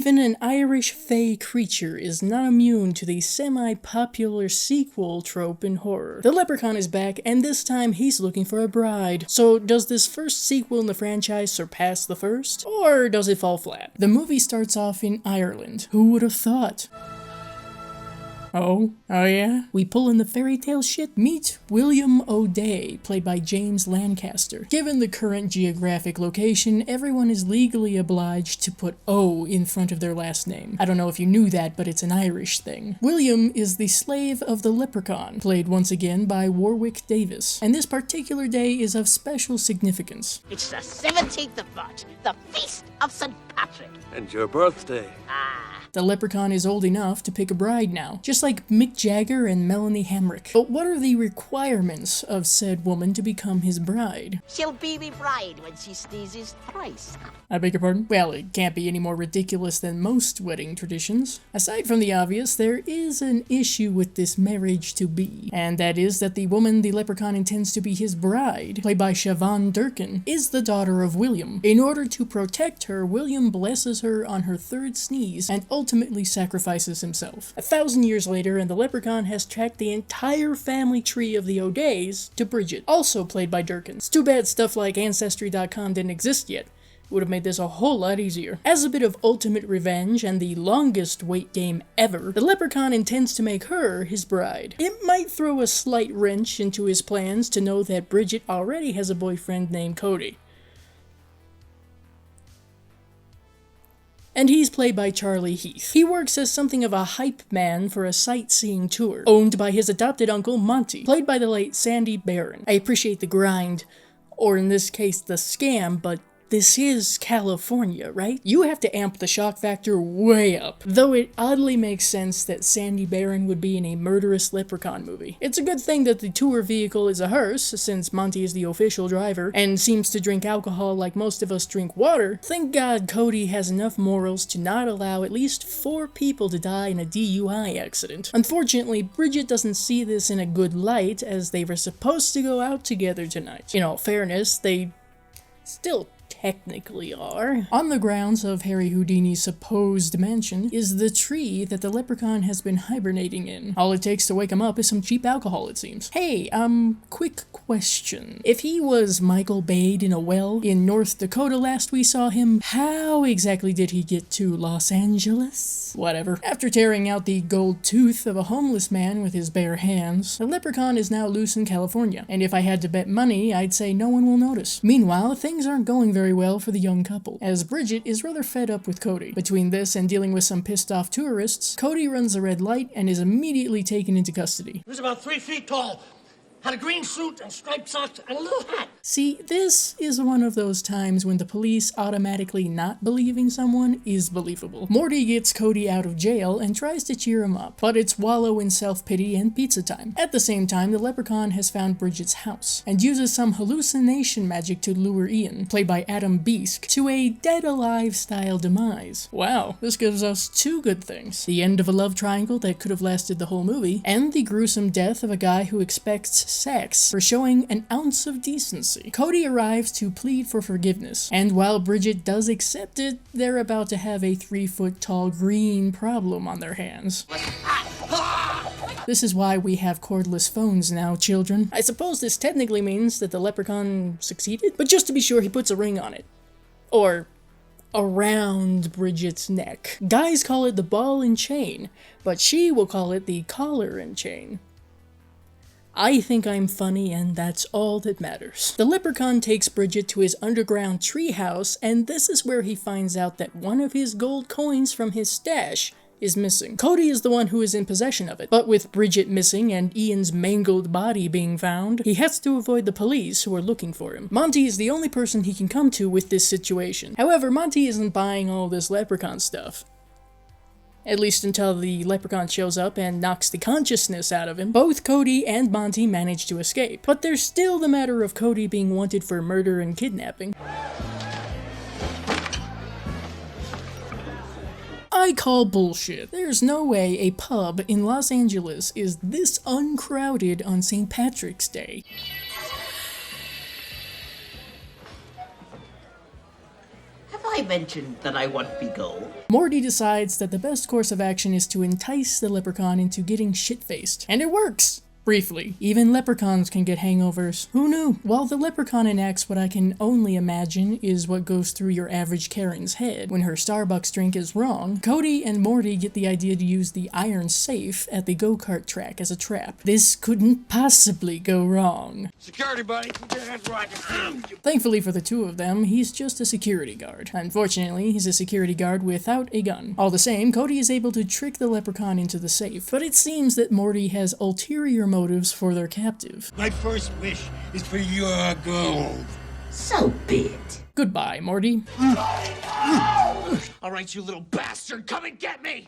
even an Irish fae creature is not immune to the semi-popular sequel trope in horror. The Leprechaun is back, and this time he's looking for a bride. So does this first sequel in the franchise surpass the first? Or does it fall flat? The movie starts off in Ireland. Who would have thought? Oh yeah? We pull in the fairy tale shit? Meet William O'Day, played by James Lancaster. Given the current geographic location, everyone is legally obliged to put O in front of their last name. I don't know if you knew that, but it's an Irish thing. William is the slave of the Leprechaun, played once again by Warwick Davis. And this particular day is of special significance. It's the 17th of March, the Feast of St. Patrick. And your birthday. The Leprechaun is old enough to pick a bride now, just like Mick Jagger and Melanie Hamrick. But what are the requirements of said woman to become his bride? She'll be me bride when she sneezes thrice. I beg your pardon? Well, it can't be any more ridiculous than most wedding traditions. Aside from the obvious, there is an issue with this marriage-to-be, and that is that the woman the Leprechaun intends to be his bride, played by Shevonne Durkin, is the daughter of William. In order to protect her, William blesses her on her third sneeze and ultimately sacrifices himself. 1,000 years later, and the Leprechaun has tracked the entire family tree of the O'Days to Bridget, also played by Durkin. It's too bad stuff like Ancestry.com didn't exist yet. Would have made this a whole lot easier. As a bit of ultimate revenge and the longest wait game ever, the Leprechaun intends to make her his bride. It might throw a slight wrench into his plans to know that Bridget already has a boyfriend named Cody. And he's played by Charlie Heath. He works as something of a hype man for a sightseeing tour, owned by his adopted uncle Monty, played by the late Sandy Barron. I appreciate the grind, or in this case the scam, but this is California, right? You have to amp the shock factor way up. Though it oddly makes sense that Sandy Barron would be in a murderous Leprechaun movie. It's a good thing that the tour vehicle is a hearse, since Monty is the official driver, and seems to drink alcohol like most of us drink water. Thank God Cody has enough morals to not allow at least 4 people to die in a DUI accident. Unfortunately, Bridget doesn't see this in a good light, as they were supposed to go out together tonight. In all fairness, they still technically are. On the grounds of Harry Houdini's supposed mansion is the tree that the Leprechaun has been hibernating in. All it takes to wake him up is some cheap alcohol, it seems. Hey, quick question. If he was Michael Bayed in a well in North Dakota last we saw him, how exactly did he get to Los Angeles? Whatever. After tearing out the gold tooth of a homeless man with his bare hands, the Leprechaun is now loose in California. And if I had to bet money, I'd say no one will notice. Meanwhile, things aren't going very well for the young couple, as Bridget is rather fed up with Cody. Between this and dealing with some pissed off tourists, Cody runs a red light and is immediately taken into custody. He was about 3 feet tall, had a green suit and striped socks and a little hat. See, this is one of those times when the police automatically not believing someone is believable. Morty gets Cody out of jail and tries to cheer him up, but it's wallow in self-pity and pizza time. At the same time, the Leprechaun has found Bridget's house, and uses some hallucination magic to lure Ian, played by Adam Beesk, to a Dead Alive style demise. Wow, this gives us 2 good things. The end of a love triangle that could have lasted the whole movie, and the gruesome death of a guy who expects sex for showing an ounce of decency. Cody arrives to plead for forgiveness, and while Bridget does accept it, they're about to have a 3-foot-tall green problem on their hands. This is why we have cordless phones now, children. I suppose this technically means that the Leprechaun succeeded, but just to be sure, he puts a ring on it. Or around Bridget's neck. Guys call it the ball and chain, but she will call it the collar and chain. I think I'm funny, and that's all that matters. The Leprechaun takes Bridget to his underground treehouse, and this is where he finds out that one of his gold coins from his stash is missing. Cody is the one who is in possession of it, but with Bridget missing and Ian's mangled body being found, he has to avoid the police who are looking for him. Monty is the only person he can come to with this situation. However, Monty isn't buying all this Leprechaun stuff. At least until the Leprechaun shows up and knocks the consciousness out of him. Both Cody and Monty manage to escape, but there's still the matter of Cody being wanted for murder and kidnapping. I call bullshit. There's no way a pub in Los Angeles is this uncrowded on St. Patrick's Day. Have I I mention that I want be gold? Morty decides that the best course of action is to entice the leprechaun into getting shit-faced. And it works! Briefly. Even leprechauns can get hangovers. Who knew? While the leprechaun enacts what I can only imagine is what goes through your average Karen's head when her Starbucks drink is wrong, Cody and Morty get the idea to use the iron safe at the go-kart track as a trap. This couldn't possibly go wrong. Security, buddy. That's right. Thankfully for the two of them, he's just a security guard. Unfortunately, he's a security guard without a gun. All the same, Cody is able to trick the leprechaun into the safe, but it seems that Morty has ulterior motives for their captive. My first wish is for your gold. So be it. Goodbye, Morty. All right, you little bastard, come and get me!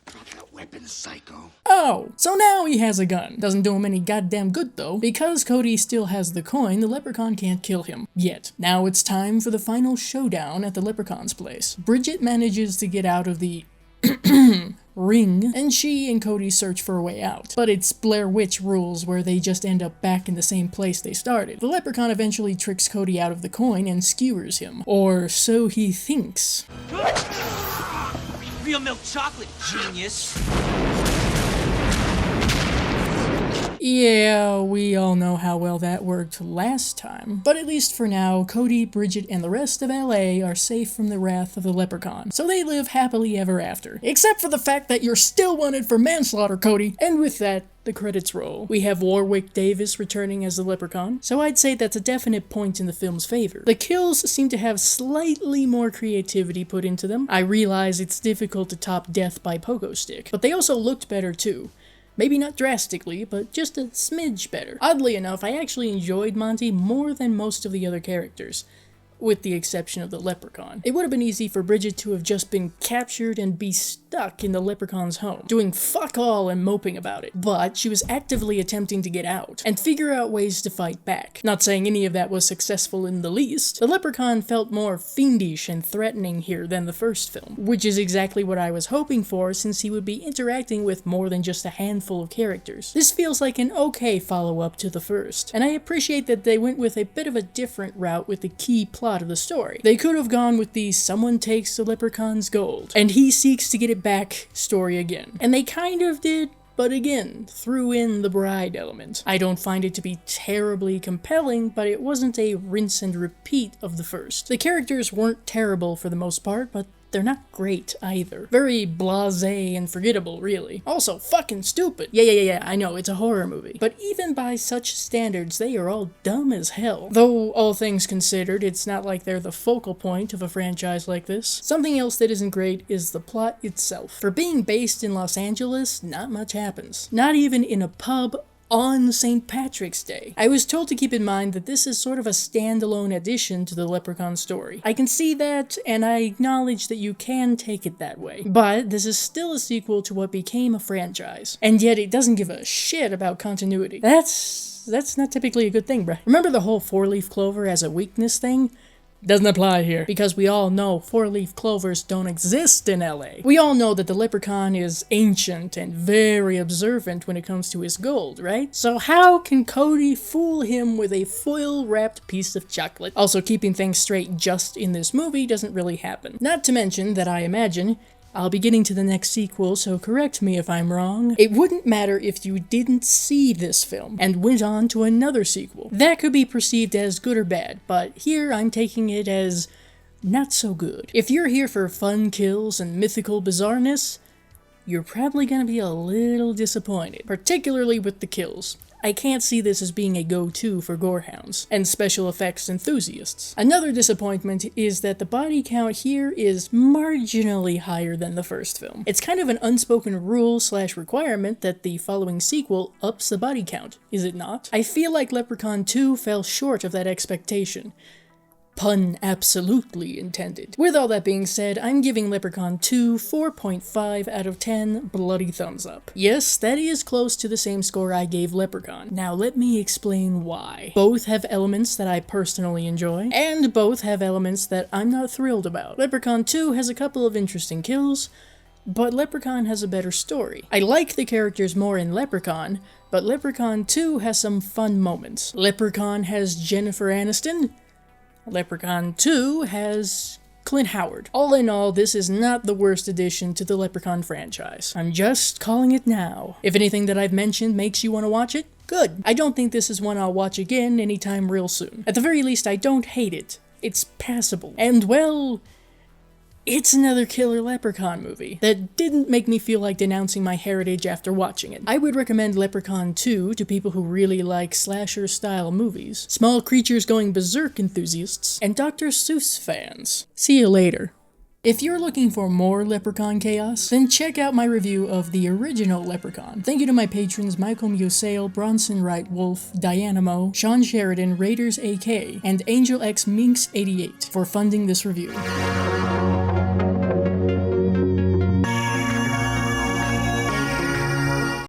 Drop that weapon, psycho. Oh, so now he has a gun. Doesn't do him any goddamn good though. Because Cody still has the coin, the leprechaun can't kill him. Yet. Now it's time for the final showdown at the leprechaun's place. Bridget manages to get out of the ring, and she and Cody search for a way out. But it's Blair Witch rules where they just end up back in the same place they started. The leprechaun eventually tricks Cody out of the coin and skewers him. Or so he thinks. Real milk chocolate, genius. Yeah, we all know how well that worked last time. But at least for now, Cody, Bridget, and the rest of LA are safe from the wrath of the leprechaun. So they live happily ever after. Except for the fact that you're still wanted for manslaughter, Cody. And with that, the credits roll. We have Warwick Davis returning as the leprechaun, so I'd say that's a definite point in the film's favor. The kills seem to have slightly more creativity put into them. I realize it's difficult to top death by pogo stick, but they also looked better too. Maybe not drastically, but just a smidge better. Oddly enough, I actually enjoyed Monty more than most of the other characters, with the exception of the leprechaun. It would have been easy for Bridget to have just been captured and be stuck in the leprechaun's home, doing fuck all and moping about it. But she was actively attempting to get out, and figure out ways to fight back. Not saying any of that was successful in the least. The leprechaun felt more fiendish and threatening here than the first film, which is exactly what I was hoping for since he would be interacting with more than just a handful of characters. This feels like an okay follow-up to the first, and I appreciate that they went with a bit of a different route with the key plot of the story. They could have gone with the someone takes the leprechaun's gold, and he seeks to get it back story again. And they kind of did, but again, threw in the bride element. I don't find it to be terribly compelling, but it wasn't a rinse and repeat of the first. The characters weren't terrible for the most part, but they're not great either. Very blasé and forgettable, really. Also, fucking stupid. Yeah, I know, it's a horror movie. But even by such standards, they are all dumb as hell. Though, all things considered, it's not like they're the focal point of a franchise like this. Something else that isn't great is the plot itself. For being based in Los Angeles, not much happens. Not even in a pub on St. Patrick's Day. I was told to keep in mind that this is sort of a standalone addition to the Leprechaun story. I can see that, and I acknowledge that you can take it that way. But this is still a sequel to what became a franchise. And yet it doesn't give a shit about continuity. That's not typically a good thing, bruh. Remember the whole four-leaf clover as a weakness thing? Doesn't apply here, because we all know four-leaf clovers don't exist in LA. We all know that the leprechaun is ancient and very observant when it comes to his gold, right? So how can Cody fool him with a foil-wrapped piece of chocolate? Also, keeping things straight just in this movie doesn't really happen. Not to mention that I imagine I'll be getting to the next sequel, so correct me if I'm wrong. It wouldn't matter if you didn't see this film and went on to another sequel. That could be perceived as good or bad, but here I'm taking it as not so good. If you're here for fun kills and mythical bizarreness, you're probably gonna be a little disappointed, particularly with the kills. I can't see this as being a go-to for gorehounds and special effects enthusiasts. Another disappointment is that the body count here is marginally higher than the first film. It's kind of an unspoken rule/requirement that the following sequel ups the body count, is it not? I feel like Leprechaun 2 fell short of that expectation. Pun absolutely intended. With all that being said, I'm giving Leprechaun 2 4.5 out of 10 bloody thumbs up. Yes, that is close to the same score I gave Leprechaun. Now let me explain why. Both have elements that I personally enjoy, and both have elements that I'm not thrilled about. Leprechaun 2 has a couple of interesting kills, but Leprechaun has a better story. I like the characters more in Leprechaun, but Leprechaun 2 has some fun moments. Leprechaun has Jennifer Aniston. Leprechaun 2 has Clint Howard. All in all, this is not the worst addition to the Leprechaun franchise. I'm just calling it now. If anything that I've mentioned makes you want to watch it, good. I don't think this is one I'll watch again anytime real soon. At the very least, I don't hate it. It's passable. And, well, it's another killer Leprechaun movie that didn't make me feel like denouncing my heritage after watching it. I would recommend Leprechaun 2 to people who really like slasher-style movies, small creatures going berserk enthusiasts, and Dr. Seuss fans. See you later. If you're looking for more Leprechaun chaos, then check out my review of the original Leprechaun. Thank you to my patrons Michael Musale, Bronson Wright Wolf, Diana Mo, Sean Sheridan, Raiders AK, and Angel X Minx 88 for funding this review.